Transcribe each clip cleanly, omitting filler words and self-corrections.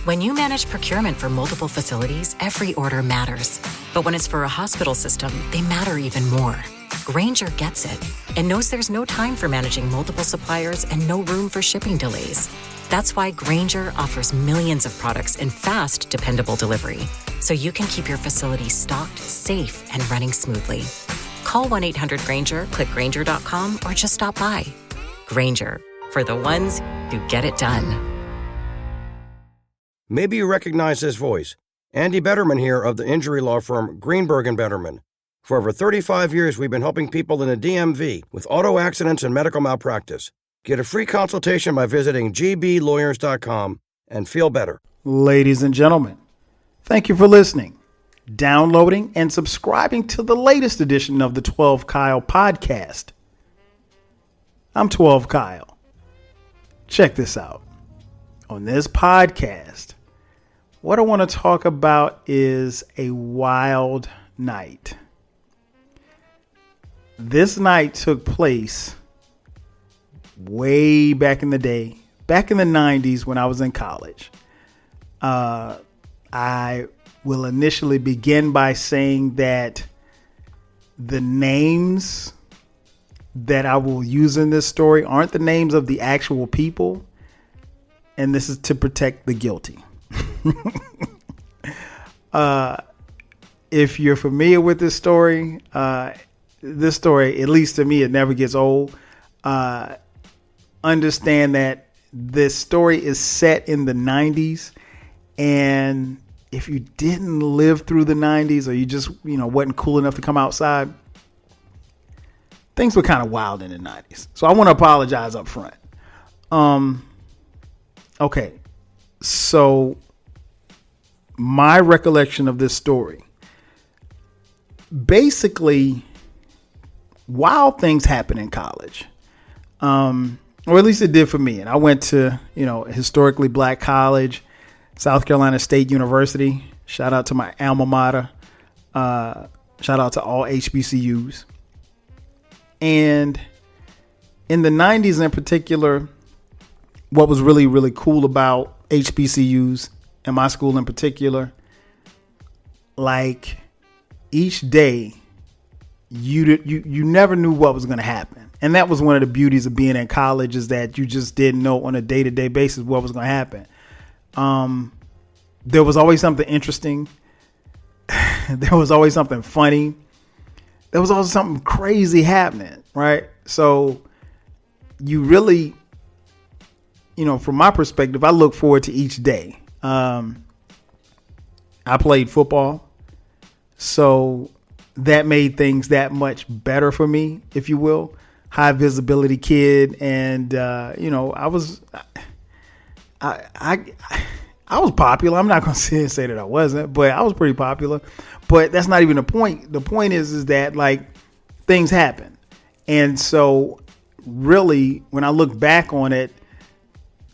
When you manage procurement for multiple facilities, every order matters. But when it's for a hospital system, they matter even more. Grainger gets it and knows there's no time for managing multiple suppliers and no room for shipping delays. That's why Grainger offers millions of products in fast, dependable delivery, so you can keep your facility stocked, safe, and running smoothly. Call 1-800-GRAINGER, click Grainger.com, or just stop by. Grainger, for the ones who get it done. Maybe you recognize this voice. Andy Betterman here of the injury law firm Greenberg & Betterman. For over 35 years, we've been helping people in the DMV with auto accidents and medical malpractice. Get a free consultation by visiting gblawyers.com and feel better. Ladies and gentlemen, thank you for listening, downloading, and subscribing to the latest edition of the 12 Kyle podcast. I'm 12 Kyle. Check this out. On this podcast, what I want to talk about is a wild night. This night took place way back in the day, back in the 90s when I was in college. I will initially begin by saying that the names that I will use in this story aren't the names of the actual people, and this is to protect the guilty. If you're familiar with this story, at least to me, it never gets old. Understand that this story is set in the 90s. And if you didn't live through the 90s, or you just, wasn't cool enough to come outside, things were kind of wild in the 90s. So I want to apologize up front. Okay. So my recollection of this story, basically, wild things happen in college. Or at least it did for me. And I went to, a historically black college, South Carolina State University. Shout out to my alma mater. Shout out to all HBCUs. And in the 90s in particular, what was really, really cool about HBCUs and my school in particular, like each day, you never knew what was going to happen. And that was one of the beauties of being in college, is that you just didn't know on a day-to-day basis what was going to happen. There was always something interesting. There was always something funny. There was always something crazy happening, right? So you really, from my perspective, I look forward to each day. I played football, so that made things that much better for me, if you will. High visibility kid, and I was popular. I'm not going to say that I wasn't, but I was pretty popular. But that's not even the point. The point is that like things happen, and so really, when I look back on it,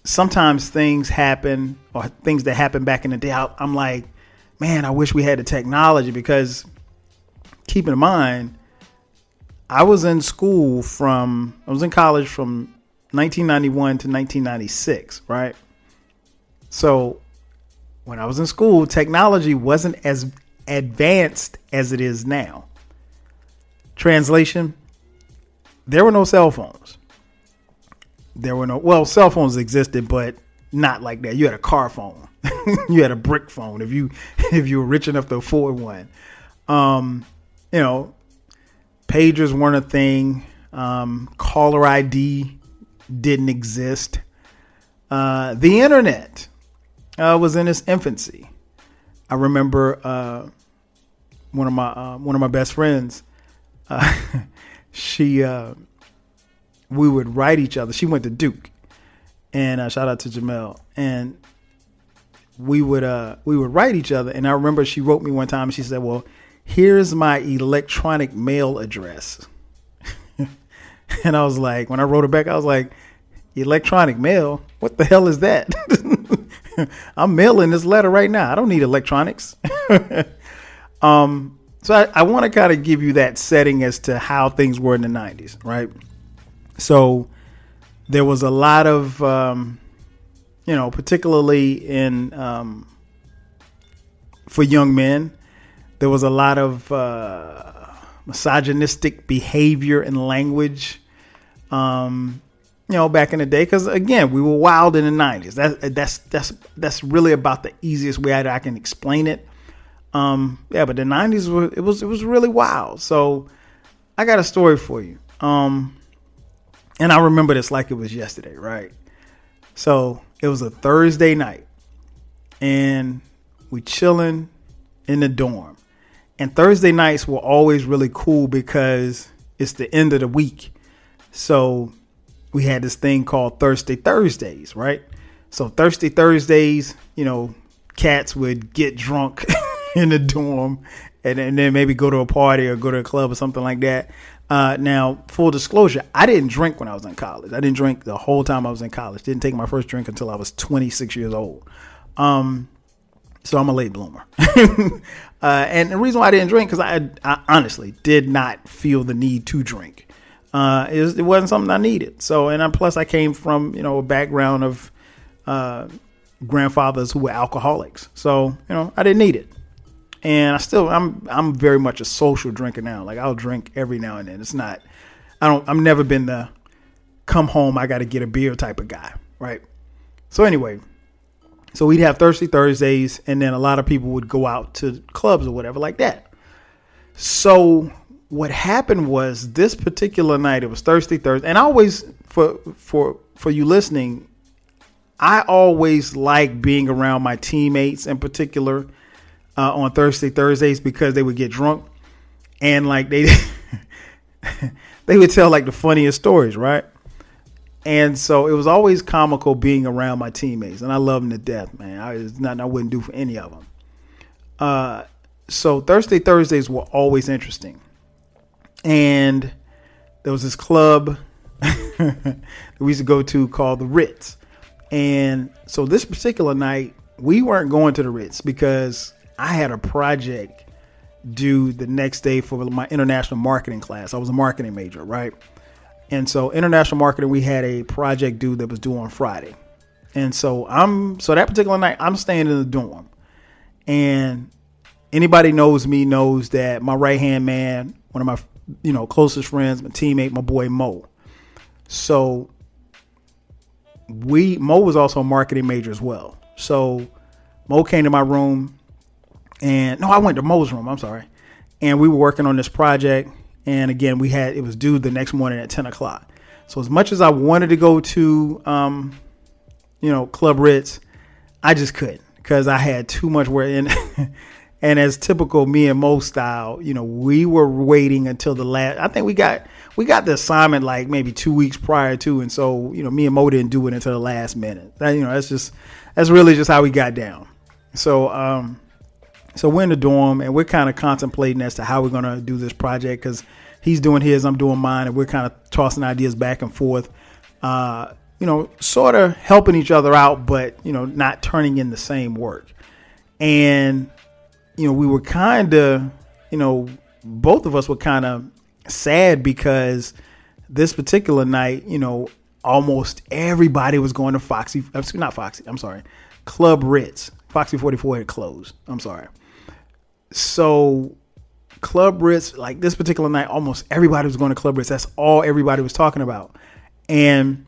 sometimes things happen, or things that happened back in the day, I'm like, man, I wish we had the technology, because keep in mind, I was in college from 1991 to 1996, right? So when I was in school, technology wasn't as advanced as it is now. Translation, there were no cell phones. Cell phones existed, but not like that. You had a car phone. You had a brick phone if you were rich enough to afford one. Pagers weren't a thing. Caller ID didn't exist. The internet was in its infancy. I remember one of my best friends. We would write each other. She went to Duke, and shout out to Jamel. And we would write each other. And I remember she wrote me one time, and she said, "Well, here's my electronic mail address." And I was like, when I wrote it back, I was like, electronic mail? What the hell is that? I'm mailing this letter right now. I don't need electronics. So I want to kind of give you that setting as to how things were in the 90s, right? So there was a lot of particularly in for young men, there was a lot of misogynistic behavior and language, back in the day. Because again, we were wild in the 90s. That's really about the easiest way I can explain it. But the 90s it was really wild. So I got a story for you. And I remember this like it was yesterday, right? So it was a Thursday night, and we chilling in the dorm. And Thursday nights were always really cool because it's the end of the week. So we had this thing called Thirsty Thursdays, right? So Thirsty Thursdays, cats would get drunk in the dorm and then maybe go to a party or go to a club or something like that. Now, full disclosure, I didn't drink when I was in college. I didn't drink the whole time I was in college. Didn't take my first drink until I was 26 years old. So I'm a late bloomer. And the reason why I didn't drink, because I honestly did not feel the need to drink. It wasn't something I needed. So, plus I came from, a background of grandfathers who were alcoholics. So, I didn't need it. And I'm very much a social drinker now. Like, I'll drink every now and then. I've never been the come home, I got to get a beer type of guy. Right. So anyway, so we'd have Thirsty Thursdays, and then a lot of people would go out to clubs or whatever like that. So what happened was this particular night, it was Thirsty Thursday. And I always, for you listening, I always like being around my teammates in particular on Thirsty Thursdays, because they would get drunk and like they would tell like the funniest stories, right? And so it was always comical being around my teammates, and I love them to death, man. It's nothing I wouldn't do for any of them. So Thirsty Thursdays were always interesting. And there was this club that we used to go to called the Ritz. And so this particular night, we weren't going to the Ritz because I had a project due the next day for my international marketing class. I was a marketing major, right? And so international marketing, we had a project due that was due on Friday. And so that particular night, I'm staying in the dorm. And anybody knows me knows that my right-hand man, one of my closest friends, my teammate, my boy Mo. So Mo was also a marketing major as well. So Mo came to my room, I went to Mo's room. I'm sorry. And we were working on this project. And again, it was due the next morning at 10 o'clock. So as much as I wanted to go to, Club Ritz, I just couldn't because I had too much work. And as typical me and Mo style, we were waiting until the last. I think we got the assignment like maybe 2 weeks prior to, and so me and Mo didn't do it until the last minute. That's really just how we got down. So we're in the dorm and we're kind of contemplating as to how we're gonna do this project, because he's doing his, I'm doing mine, and we're kind of tossing ideas back and forth. Sort of helping each other out, but not turning in the same work. And we were kind of, both of us were kind of sad because this particular night, almost everybody was going to Club Ritz. Foxy 44 had closed. I'm sorry. So Club Ritz, like this particular night, almost everybody was going to Club Ritz. That's all everybody was talking about. And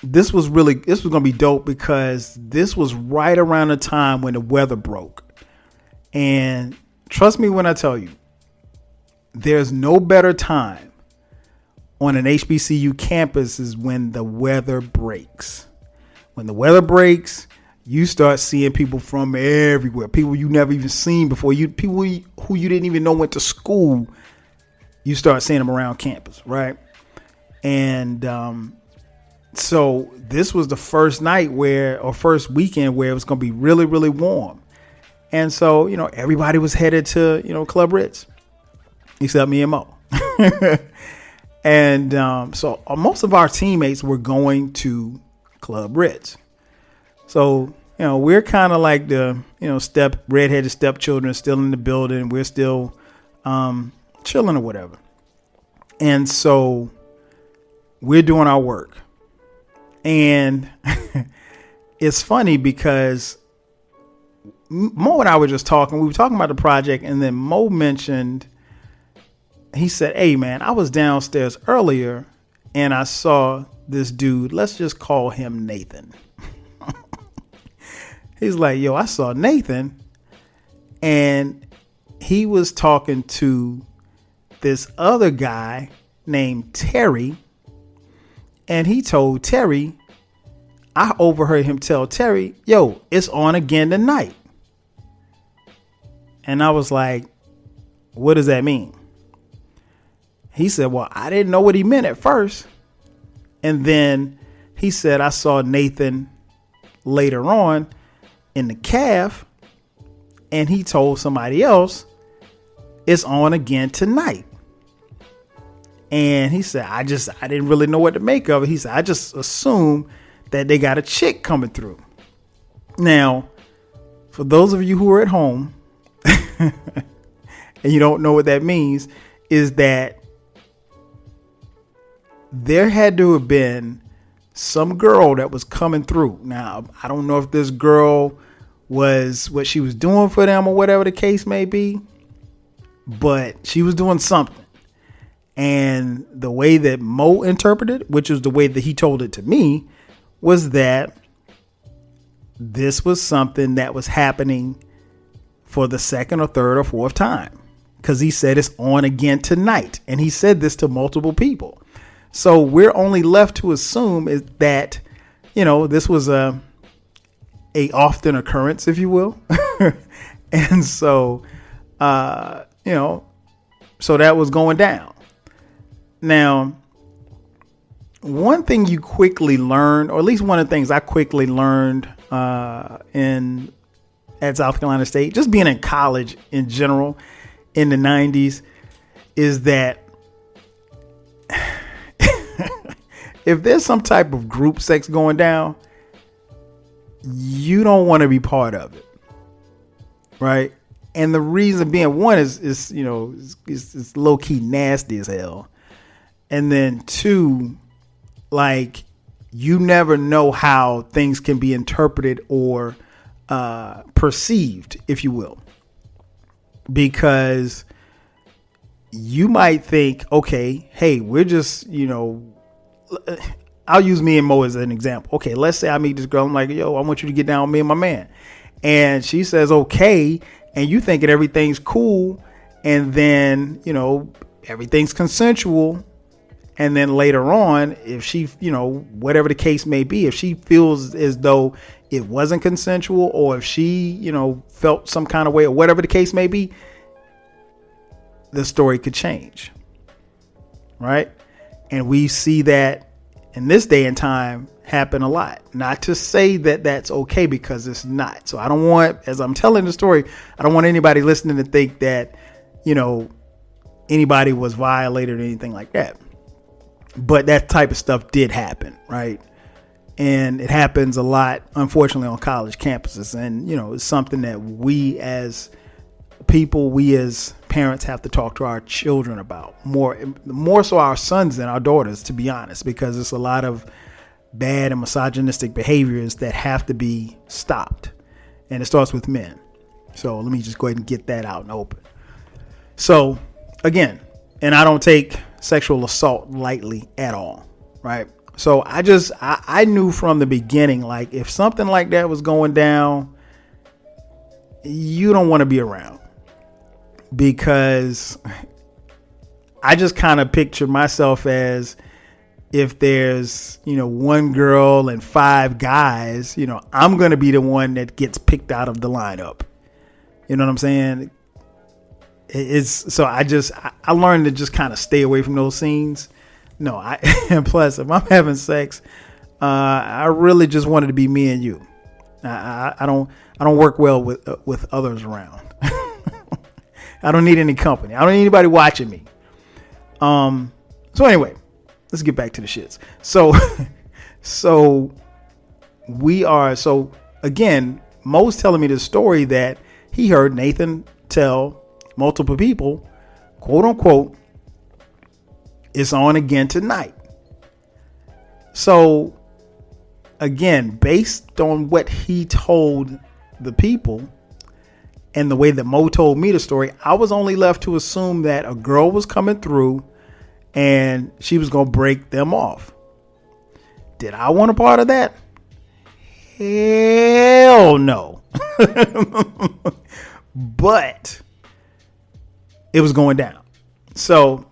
this was going to be dope because this was right around the time when the weather broke. And trust me when I tell you, there's no better time on an HBCU campus is when the weather breaks. When the weather breaks, you start seeing people from everywhere, people you never even seen before, people who you didn't even know went to school. You start seeing them around campus, right? And so this was the first first weekend where it was going to be really, really warm. And so, everybody was headed to, Club Ritz, except me and Mo. And so most of our teammates were going to Club Ritz. So, we're kind of like the, redheaded stepchildren still in the building. We're still chilling or whatever. And so we're doing our work. And it's funny because Mo and I were just talking. We were talking about the project, and then Mo mentioned, he said, "Hey, man, I was downstairs earlier and I saw this dude. Let's just call him Nathan." He's like, "Yo, I saw Nathan, and he was talking to this other guy named Terry. And he told Terry, I overheard him tell Terry, yo, it's on again tonight." And I was like, "What does that mean?" He said, "Well, I didn't know what he meant at first." And then he said, "I saw Nathan later on in the calf, and he told somebody else it's on again tonight." And he said, I didn't really know what to make of it. He said, "I just assumed that they got a chick coming through." Now, for those of you who are at home and you don't know what that means, is that there had to have been some girl that was coming through. Now, I don't know if this girl was what she was doing for them or whatever the case may be, but she was doing something. And the way that Mo interpreted, which is the way that he told it to me, was that this was something that was happening for the second or third or fourth time, because he said it's on again tonight. And he said this to multiple people. So we're only left to assume is that, this was a often occurrence, if you will. And so, so that was going down. Now, one thing you quickly learn, or at least one of the things I quickly learned at South Carolina State, just being in college in general in the 90s, is that if there's some type of group sex going down, you don't want to be part of it. Right. And the reason being, one is low key nasty as hell. And then two, like, you never know how things can be interpreted or perceived, if you will, because you might think, okay, hey, we're just, I'll use me and Mo as an example. Okay, let's say I meet this girl. I'm like, yo, I want you to get down with me and my man. And she says, okay. And you thinking everything's cool. And then, everything's consensual. And then later on, if she, whatever the case may be, if she feels as though it wasn't consensual, or if she, felt some kind of way, or whatever the case may be, the story could change. Right. And we see that in this day and time happen a lot. Not to say that that's okay, because it's not. So I don't want, as I'm telling the story, I don't want anybody listening to think that, anybody was violated or anything like that. But that type of stuff did happen, right? And it happens a lot, unfortunately, on college campuses. And, it's something that we as people, we as parents have to talk to our children about. More so our sons than our daughters, to be honest, because it's a lot of bad and misogynistic behaviors that have to be stopped. And it starts with men. So let me just go ahead and get that out and open. So, again, and I don't take sexual assault lightly at all, right? So I knew from the beginning, like, if something like that was going down, you don't want to be around, because I just kind of picture myself as, if there's, one girl and 5 guys, I'm going to be the one that gets picked out of the lineup. You know what I'm saying? I learned to just kind of stay away from those scenes. No, and plus, if I'm having sex, I really just wanted to be me and you. I don't work well with others around. I don't need any company. I don't need anybody watching me. So anyway, let's get back to the shits. So again, Mo's telling me the story that he heard Nathan tell multiple people, quote unquote, it's on again tonight. So again, based on what he told the people and the way that Mo told me the story, I was only left to assume that a girl was coming through and she was going to break them off. Did I want a part of that? Hell no. But it was going down. So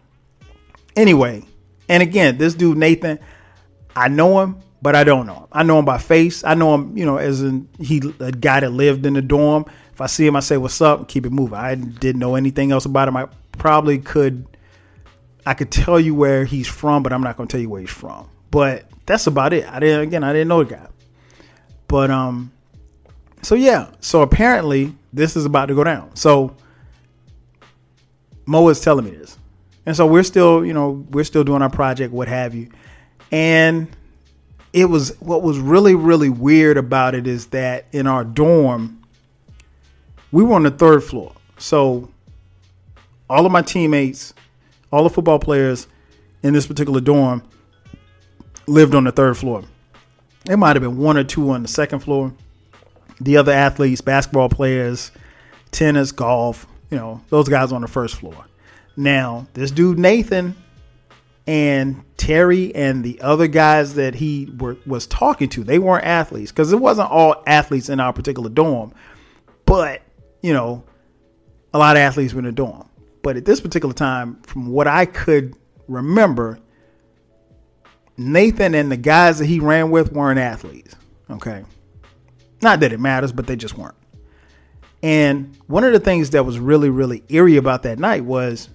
anyway, and again, this dude, Nathan, I know him, but I don't know him. I know him by face. I know him, as in a guy that lived in the dorm. If I see him, I say, what's up? And keep it moving. I didn't know anything else about him. I could tell you where he's from, but I'm not going to tell you where he's from. But that's about it. I didn't know the guy. But, so apparently this is about to go down. So Mo is telling me this. And so we're still doing our project, what have you. And what was really, really weird about it is that in our dorm, we were on the 3rd floor. So all of my teammates, all the football players in this particular dorm lived on the 3rd floor. There might have been 1 or 2 on the 2nd floor. The other athletes, basketball players, tennis, golf, those guys on the 1st floor. Now, this dude, Nathan, and Terry and the other guys that he was talking to, they weren't athletes, because it wasn't all athletes in our particular dorm. But, a lot of athletes were in the dorm. But at this particular time, from what I could remember, Nathan and the guys that he ran with weren't athletes. Okay. Not that it matters, but they just weren't. And one of the things that was really, really eerie about that night was,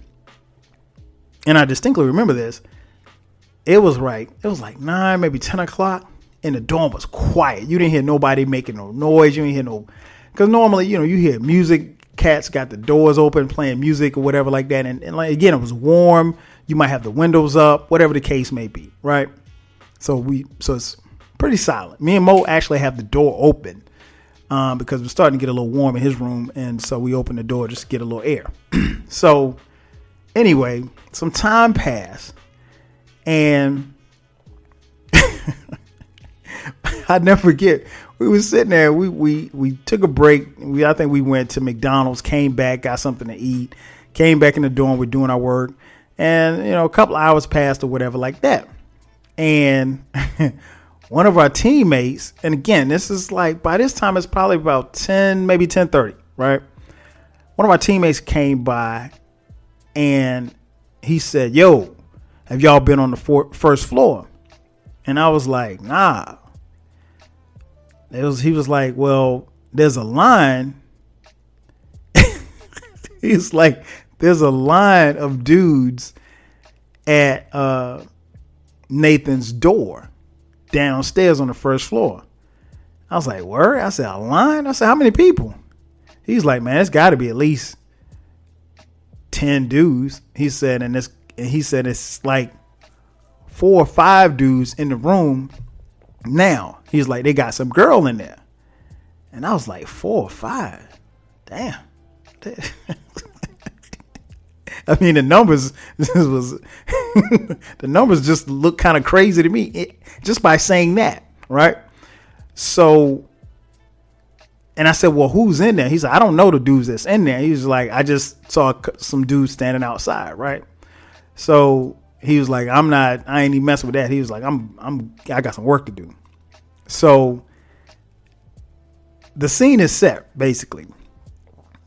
and I distinctly remember this, it was like 9, maybe 10 o'clock, and the dorm was quiet. You didn't hear nobody making no noise. You didn't hear because normally, you hear music. Cats got the doors open, playing music or whatever like that. And like, again, it was warm. You might have the windows up, whatever the case may be, right? So it's pretty silent. Me and Mo actually have the door open because we're starting to get a little warm in his room. And so we open the door just to get a little air. So anyway, some time passed, and I'd never forget. We were sitting there. We took a break. I think we went to McDonald's, came back, got something to eat, came back in the dorm. We're doing our work, and a couple of hours passed or whatever like that. And one of our teammates, and again, this is like, by this time it's probably about 10, maybe 10:30, right? One of our teammates came by, and he said, "Yo, have y'all been on the 1st floor?" And I was like, "Nah." He was like, "Well, there's a line." He's like, "There's a line of dudes at Nathan's door downstairs on the 1st floor." I was like, "Word?" I said, "A line?" I said, "How many people?" He's like, "Man, it's got to be at least 10 dudes." He said, and it's like 4 or 5 dudes in the room. Now, he's like, they got some girl in there. And I was like, 4 or 5? Damn. I mean, the numbers the numbers just look kind of crazy to me just by saying that, right? So, and I said, "Well, who's in there?" He said, "I don't know the dudes that's in there." He was like, "I just saw some dudes standing outside," right? So he was like, I ain't even messing with that. He was like, I got some work to do. So the scene is set, basically.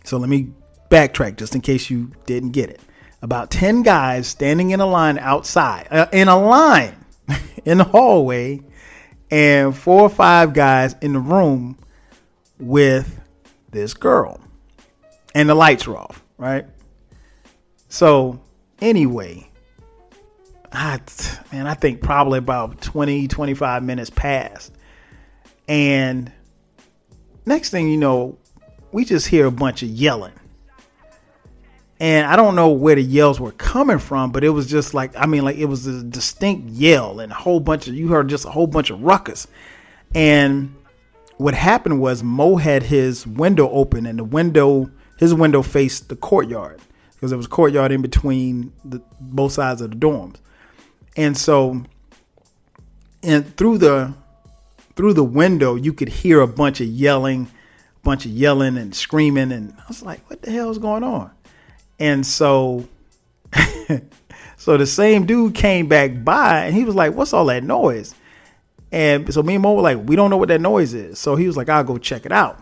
So let me backtrack just in case you didn't get it. About 10 guys standing in a line outside, in a line in the hallway, and 4 or 5 guys in the room with this girl. And the lights are off, right? So anyway, I think probably about 20, 25 minutes passed. And next thing you know, we just hear a bunch of yelling. And I don't know where the yells were coming from, but it was just like, it was a distinct yell and you heard just a whole bunch of ruckus. And what happened was Mo had his window open, and his window faced the courtyard, because there was a courtyard in between both sides of the dorms. And so, and through the through the window, you could hear a bunch of yelling and screaming. And I was like, what the hell is going on? And so, so the same dude came back by and he was like, what's all that noise? And so me and Mo were like, we don't know what that noise is. So he was like, I'll go check it out.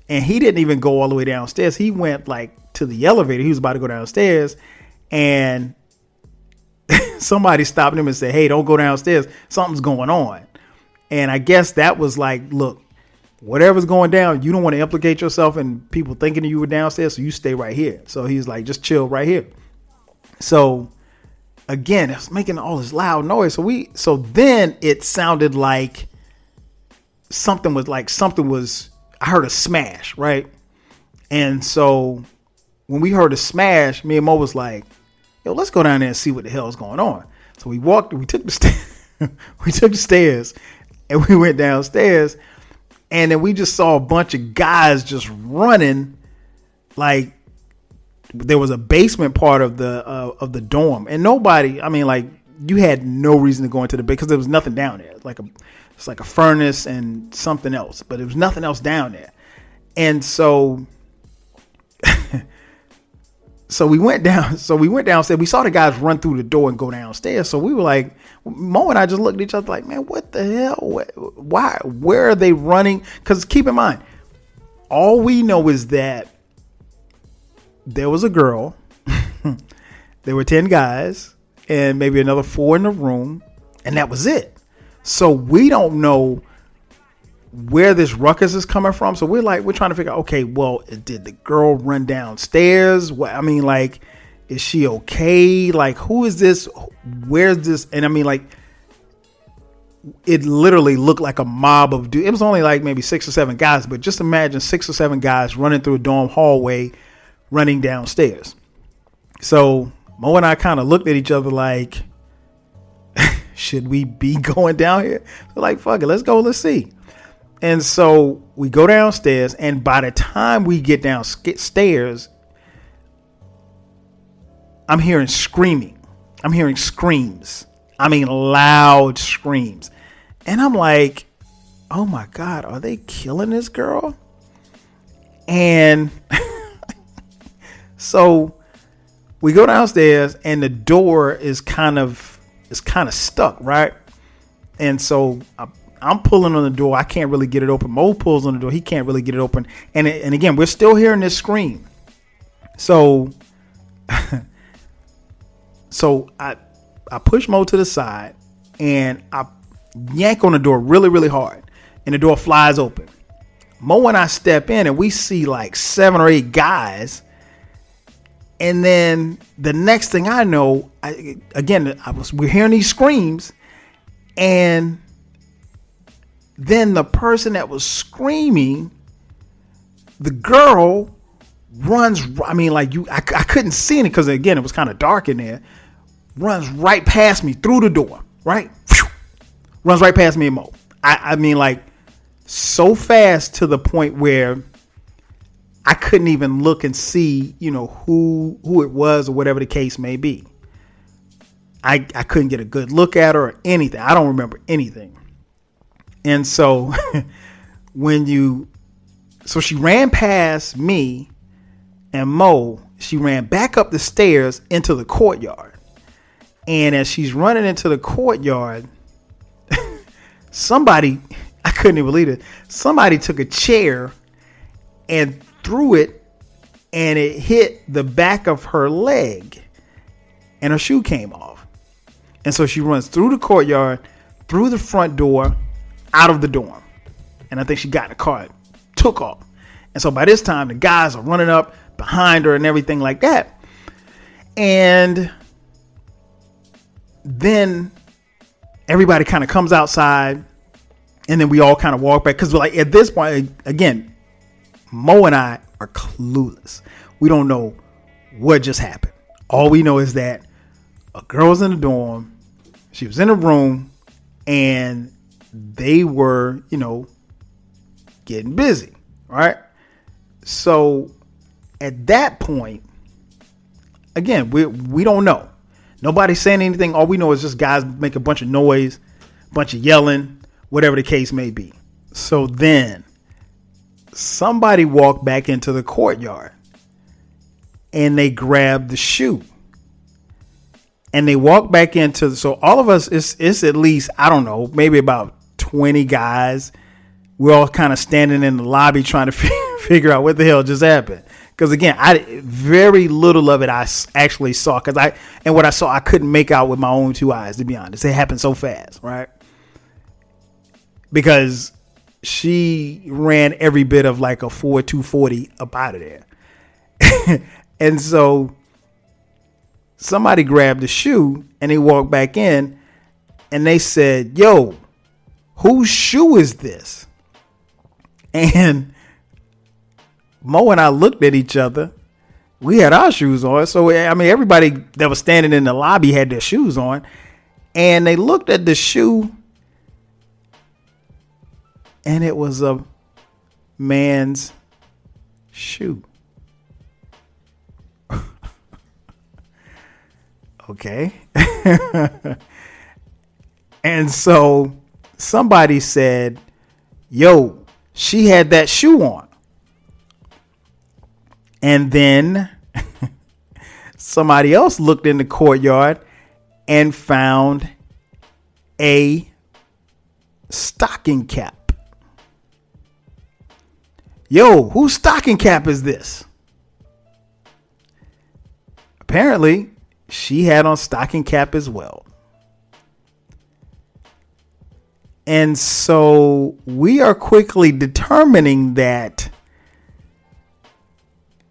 And he didn't even go all the way downstairs. He went like to the elevator. He was about to go downstairs and somebody stopped him and said, hey, don't go downstairs. Something's going on. And I guess that was like, look, whatever's going down, you don't want to implicate yourself in people thinking you were downstairs. So you stay right here. So he's like, just chill right here. So again, it's making all this loud noise. So then it sounded like something was, I heard a smash, right? And so when we heard a smash, me and Mo was like, yo, let's go down there and see what the hell is going on. So we took the stairs and we went downstairs and then we just saw a bunch of guys just running. Like there was a basement part of the dorm and nobody, I mean, like you had no reason to go into the basement because there was nothing down there. It's like a furnace and something else, but there was nothing else down there. And so, so we went downstairs. We saw the guys run through the door and go downstairs. So we were like, Mo and I just looked at each other like, man, what the hell? Why? Where are they running? Because keep in mind, all we know is that there was a girl, there were 10 guys, and maybe another 4 in the room, and that was it. So we don't know where this ruckus is coming from. So we're trying to figure out, okay, well, did the girl run downstairs? What, I mean, like, is she okay? Like, who is this? Where's this? And I mean, like, it literally looked like a mob of dudes. It was only like maybe 6 or 7 guys, but just imagine 6 or 7 guys running through a dorm hallway, running downstairs. So Mo and I kind of looked at each other like, should we be going down here? We're like, fuck it, let's go, let's see. And so we go downstairs, and by the time we get downstairs, I'm hearing screaming. I'm hearing screams. I mean, loud screams. And I'm like, oh my God, are they killing this girl? And so we go downstairs, and the door is kind of stuck, right? And so I'm pulling on the door. I can't really get it open. Mo pulls on the door. He can't really get it open. And again, we're still hearing this scream. So, I push Mo to the side and I yank on the door really, really hard. And the door flies open. Mo and I step in and we see like 7 or 8 guys. And then the next thing I know, we're hearing these screams, and then the person that was screaming, the girl runs. I mean, like I couldn't see it because again, it was kind of dark in there. Runs right past me through the door, right? Runs right past me and Mo. I mean, like so fast to the point where I couldn't even look and see, who it was or whatever the case may be. I couldn't get a good look at her or anything. I don't remember anything. And so so she ran past me and Mo, she ran back up the stairs into the courtyard. And as she's running into the courtyard, I couldn't even believe it. Somebody took a chair and threw it, and it hit the back of her leg, and her shoe came off. And so she runs through the courtyard, through the front door, out of the dorm. And I think she got in the car and took off. And so by this time, the guys are running up behind her and everything like that. And then everybody kind of comes outside, and then we all kind of walk back. Because we're like, at this point, again, Mo and I are clueless. We don't know what just happened. All we know is that a girl was in the dorm. She was in a room, and they were, getting busy, right? So at that point, again, we don't know. Nobody's saying anything. All we know is just guys make a bunch of noise, bunch of yelling. whatever the case may be. So then somebody walked back into the courtyard and they grabbed the shoe and they walked back into, so all of us, it's at least, I don't know, maybe about 20 guys. We're all kind of standing in the lobby trying to figure out what the hell just happened. Because again, very little of it I actually saw, and what I saw I couldn't make out with my own two eyes, to be honest. It happened so fast, right? Because she ran every bit of like a 4.240 up out of there. And so somebody grabbed the shoe and they walked back in and they said, "Yo, whose shoe is this?" And Mo and I looked at each other. We had our shoes on. So, I mean, everybody that was standing in the lobby had their shoes on. And they looked at the shoe. And it was a man's shoe. Okay. And so somebody said, "Yo, she had that shoe on." And then somebody else looked in the courtyard and found a stocking cap. "Yo, whose stocking cap is this?" Apparently, she had on stocking cap as well. And so we are quickly determining that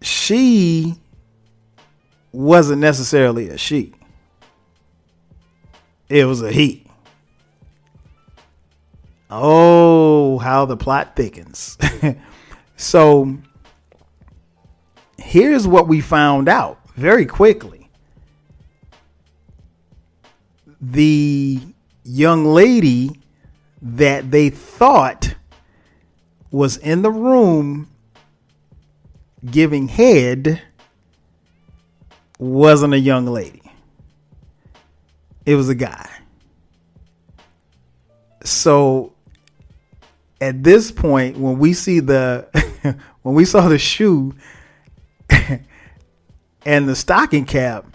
she wasn't necessarily a she. It was a he. Oh, how the plot thickens. So here's what we found out very quickly. The young lady that they thought was in the room giving head wasn't a young lady. It was a guy. So at this point, when we see when we saw the shoe and the stocking cap,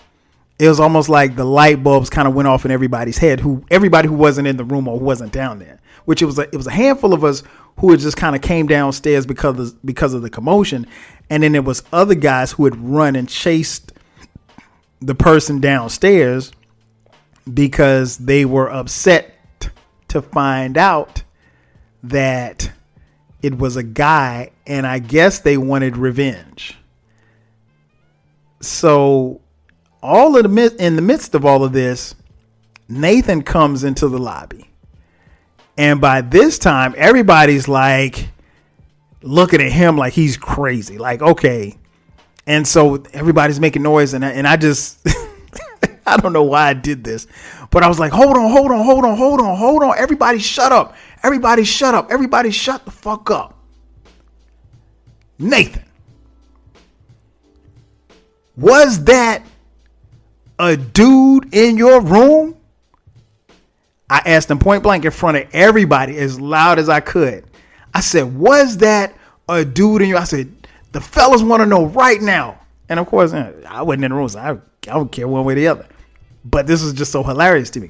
it was almost like the light bulbs kind of went off in everybody's head. Everybody who wasn't in the room or who wasn't down there, which it was a handful of us who had just kind of came downstairs because of the commotion. And then there was other guys who had run and chased the person downstairs because they were upset to find out that it was a guy, and I guess they wanted revenge. So in the midst of all of this, Nathan comes into the lobby. And by this time, everybody's like looking at him like he's crazy. Like, okay. And so everybody's making noise. And I just, I don't know why I did this, but I was like, hold on. Everybody shut up. Everybody shut the fuck up. Nathan, was that a dude in your room? I asked him point blank in front of everybody as loud as I could. I said, was that a dude in your? I said, the fellas want to know right now. And of course, I wasn't in the room, so I don't care one way or the other. But this was just so hilarious to me.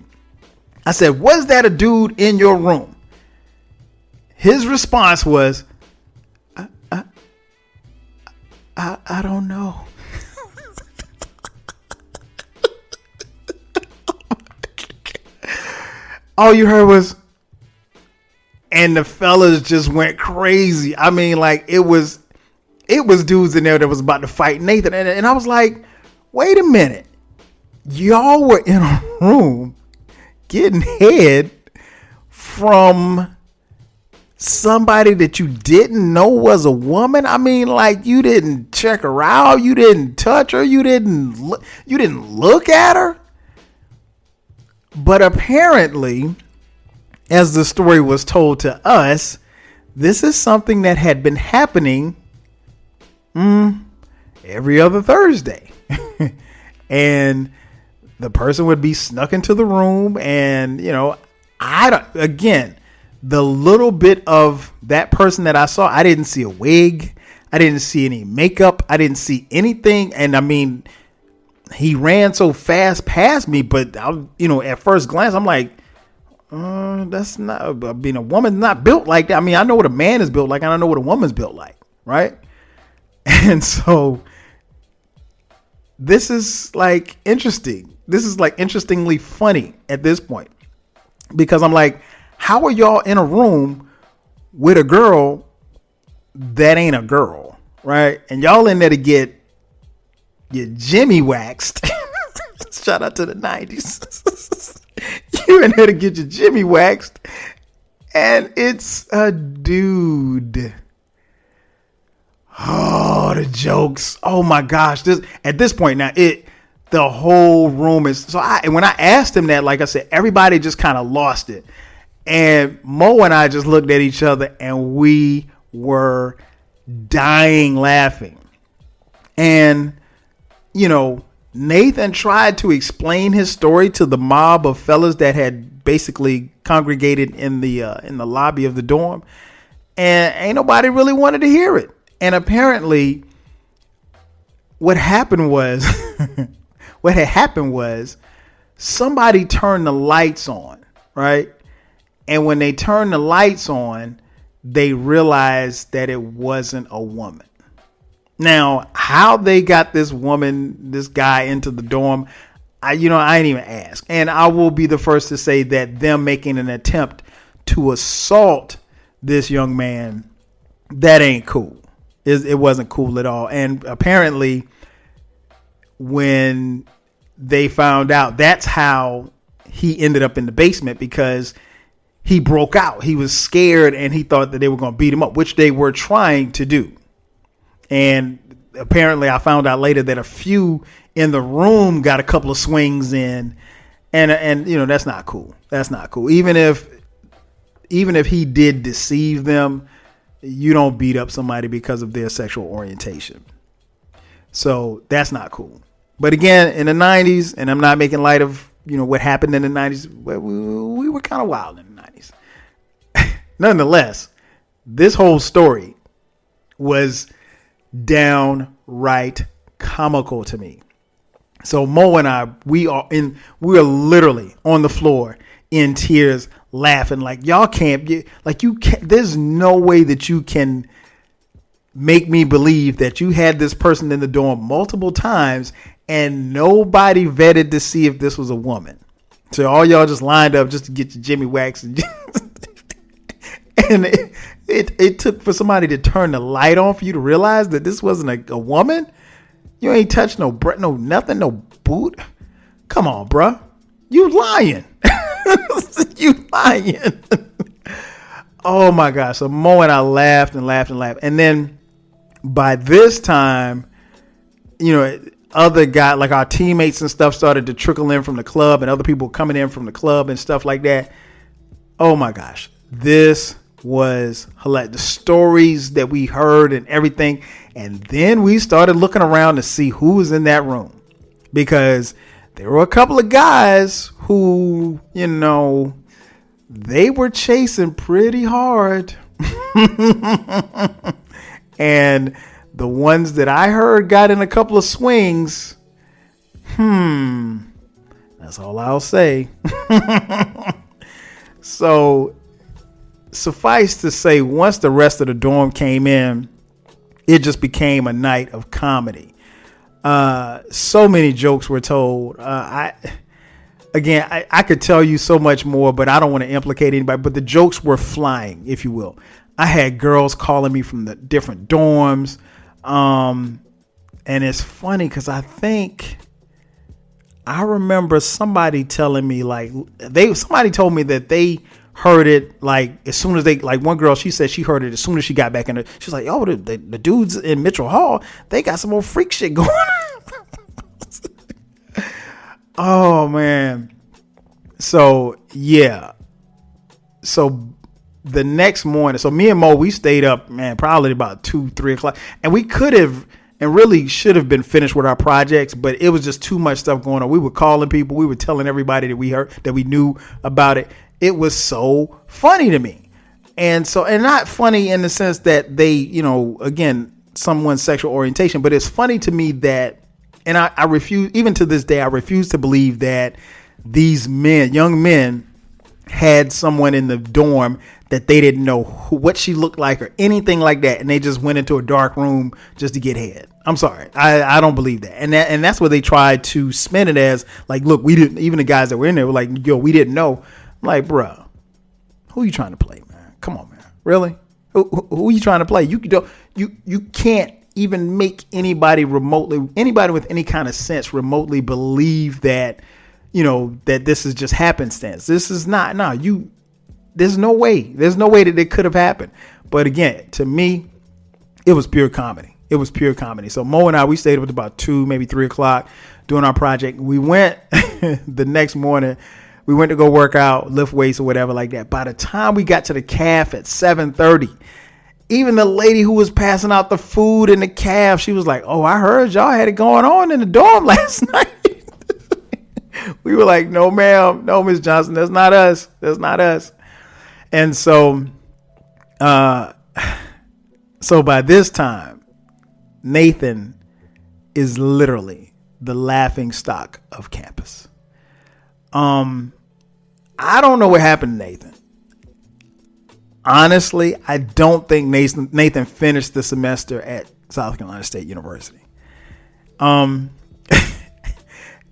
I said, was that a dude in your room? His response was, I don't know. All you heard was, and the fellas just went crazy. I mean, like it was dudes in there that was about to fight Nathan. And I was like, wait a minute. Y'all were in a room getting head from somebody that you didn't know was a woman. I mean, like you didn't check her out. You didn't touch her. You didn't look at her. But apparently, as the story was told to us, this is something that had been happening every other Thursday. And the person would be snuck into the room. And, again, the little bit of that person that I saw, I didn't see a wig. I didn't see any makeup. I didn't see anything. And I mean, he ran so fast past me, but at first glance, I'm like, that's not, I mean, a woman's not built like that. I mean, I know what a man is built like, and I know what a woman's built like. Right. And so this is like interesting. This is like interestingly funny at this point, because I'm like, how are y'all in a room with a girl that ain't a girl, right? And y'all in there to get your Jimmy waxed. Shout out to the 90s. You're in there to get your Jimmy waxed, and it's a dude. Oh, the jokes. Oh my gosh. At this point now, the whole room is so. And when I asked him that, like I said, everybody just kind of lost it. And Mo and I just looked at each other and we were dying laughing. And, Nathan tried to explain his story to the mob of fellas that had basically congregated in the lobby of the dorm. And ain't nobody really wanted to hear it. And apparently what had happened was somebody turned the lights on, right? And when they turned the lights on, they realized that it wasn't a woman. Now, how they got this guy into the dorm, I ain't even ask. And I will be the first to say that them making an attempt to assault this young man, that ain't cool. It wasn't cool at all. And apparently when they found out, that's how he ended up in the basement, because he broke out. He was scared and he thought that they were going to beat him up, which they were trying to do. And apparently I found out later that a few in the room got a couple of swings in, and that's not cool. That's not cool. Even if he did deceive them, you don't beat up somebody because of their sexual orientation. So that's not cool. But again, in the 90s, and I'm not making light of, what happened in the 90s, we were kind of wild in the 90s. Nonetheless, this whole story was downright comical to me. So Mo and I, we are literally on the floor in tears, laughing like, y'all can't, there's no way that you can make me believe that you had this person in the dorm multiple times and nobody vetted to see if this was a woman. So all y'all just lined up just to get your Jimmy wax. And it took for somebody to turn the light on for you to realize that this wasn't a woman. You ain't touched no nothing, no boot. Come on, bruh. You lying. You lying. Oh my gosh. So Mo and I laughed and laughed and laughed. And then by this time, other guys, like our teammates and stuff, started to trickle in from the club, and other people coming in from the club and stuff like that. Oh my gosh. This was hilarious. The stories that we heard and everything. And then we started looking around to see who was in that room, because there were a couple of guys who, they were chasing pretty hard. And the ones that I heard got in a couple of swings. That's all I'll say. So suffice to say, once the rest of the dorm came in, it just became a night of comedy. So many jokes were told. I could tell you so much more, but I don't want to implicate anybody. But the jokes were flying, if you will. I had girls calling me from the different dorms. And it's funny because I remember somebody telling me somebody told me that they heard it as soon as one girl, she said she heard it as soon as she got back in it. She's like, oh, the dudes in Mitchell Hall, they got some more freak shit going on. Oh man. So yeah. So the next morning, so me and Mo, we stayed up, man, probably about 2-3 o'clock, and we could have and really should have been finished with our projects, but it was just too much stuff going on. We were calling people, we were telling everybody that we heard, that we knew about it. It was so funny to me. And not funny in the sense that they, again, someone's sexual orientation, but it's funny to me that, and I refuse, even to this day, I refuse to believe that these young men had someone in the dorm that they didn't know what she looked like or anything like that. And they just went into a dark room just to get head. I'm sorry. I don't believe that. And that's what they tried to spin it as, like, look, we didn't, even the guys that were in there were like, yo, we didn't know. I'm like, bro, who you trying to play, man? Come on, man. Really? Who are you trying to play? You can't even make anybody with any kind of sense remotely believe that, that this is just happenstance. This is not, there's no way that it could have happened. But again, to me, it was pure comedy. So Mo and I, we stayed up to about 2, maybe 3 o'clock doing our project. We went the next morning. We went to go work out, lift weights or whatever like that. By the time we got to the calf at 7:30, even the lady who was passing out the food in the calf, she was like, "Oh, I heard y'all had it going on in the dorm last night." We were like, "No, ma'am. No, Miss Johnson. That's not us. That's not us." And so by this time, Nathan is literally the laughing stock of campus. I don't know what happened to Nathan. Honestly, I don't think Nathan finished the semester at South Carolina State University.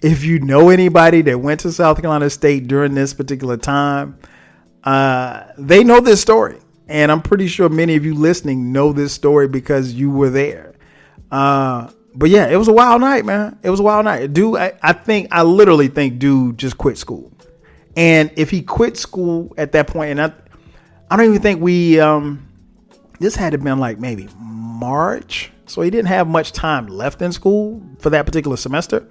If you know anybody that went to South Carolina State during this particular time, they know this story. And I'm pretty sure many of you listening know this story because you were there. But yeah, it was a wild night, man. It was a wild night. Dude, I literally think dude just quit school. And if he quit school at that point, and I don't even think this had to been like maybe March. So he didn't have much time left in school for that particular semester.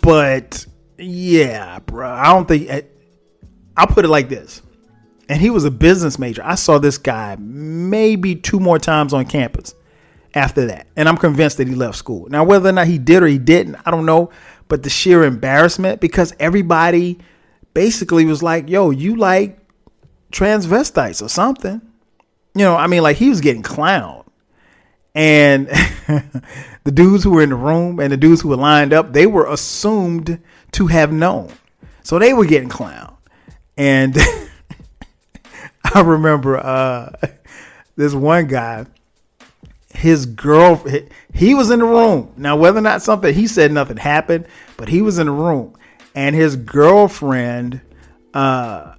But yeah, bro, I don't think, I'll put it like this. And he was a business major. I saw this guy maybe 2 more times on campus after that. And I'm convinced that he left school. Now, whether or not he did or he didn't, I don't know. But the sheer embarrassment, because everybody basically was like, yo, you like transvestites or something. Like he was getting clowned. And the dudes who were in the room and the dudes who were lined up, they were assumed to have known. So they were getting clowned. And I remember this one guy, his girl, he was in the room. Now, whether or not he said nothing happened, but he was in the room. And his girlfriend, I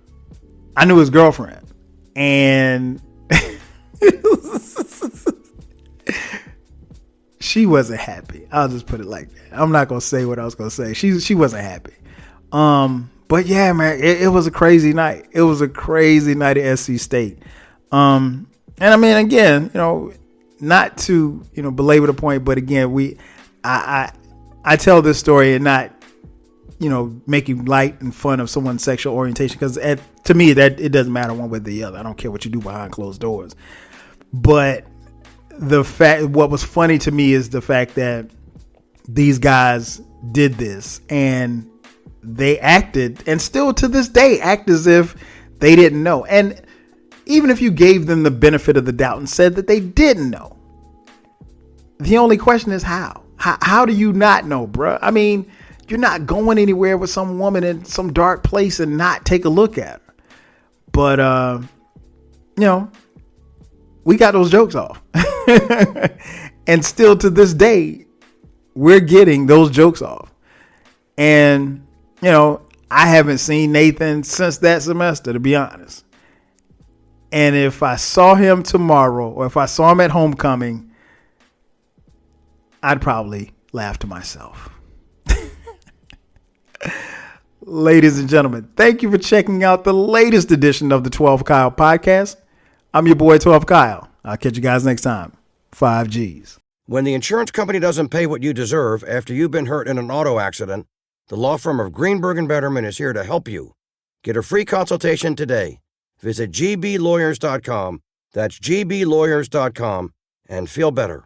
knew his girlfriend. And she wasn't happy. I'll just put it like that. I'm not going to say what I was going to say. She wasn't happy. But yeah, man, it was a crazy night. It was a crazy night at SC State. And I mean, again, not to, belabor the point, but again, I tell this story and not, making light and fun of someone's sexual orientation. Because to me, that it doesn't matter one way or the other. I don't care what you do behind closed doors. But what was funny to me is the fact that these guys did this and they acted, and still to this day act as if they didn't know. And even if you gave them the benefit of the doubt and said that they didn't know, the only question is how? How do you not know, bruh? I mean, you're not going anywhere with some woman in some dark place and not take a look at her. But, we got those jokes off. And still to this day, we're getting those jokes off. And, I haven't seen Nathan since that semester, to be honest. And if I saw him tomorrow, or if I saw him at homecoming, I'd probably laugh to myself. Ladies and gentlemen, thank you for checking out the latest edition of the 12 Kyle podcast. I'm your boy 12 Kyle. I'll catch you guys next time. 5 G's. When the insurance company doesn't pay what you deserve after you've been hurt in an auto accident, the law firm of Greenberg & Betterman is here to help you. Get a free consultation today. Visit gblawyers.com. That's gblawyers.com and feel better.